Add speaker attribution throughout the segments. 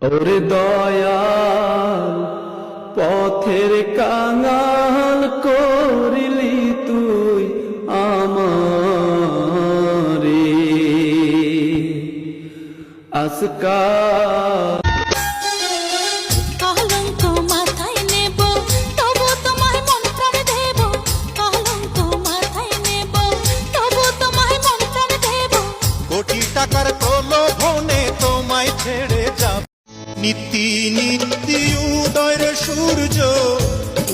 Speaker 1: ওরে দয়াল পথের কাঙাল করিলি তুই আমারে আজকা
Speaker 2: কলঙ্ক মাথায় নেব তবু তোমায় মন প্রাণ দেব কলঙ্ক মাথায় নেব তবু তোমায় মন প্রাণ দেব
Speaker 3: কোটি টাকার প্রলোভনে তোমায় ছেড়ে যাব নীতি নীতি উদয়ের সূর্য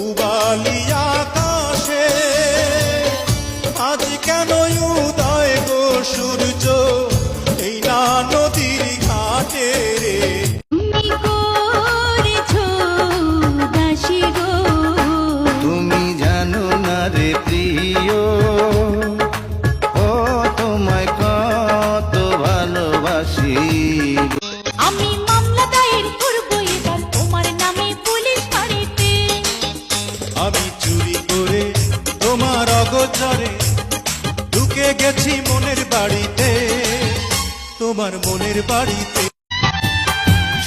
Speaker 3: উবালি আকাশে আজ কেন উদয় গো সূর্য এই না নদীর ঘাটে রে
Speaker 2: তুমি করেছো দাসী গো
Speaker 4: তুমি জানো না রে প্রিয়, ও তোমায় কত ভালোবাসি।
Speaker 2: আমি মামলা দায়ের করব এবার তোমার নামে পুলিশ ফাঁড়িতে
Speaker 3: আমি চুরি করে তোমার অগোচরে ঢুকে গেছি মনের বাড়িতে, তোমার মনের বাড়িতে।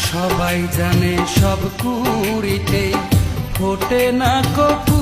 Speaker 1: সবাই জানে সব কুড়িতে ফোটে না কপু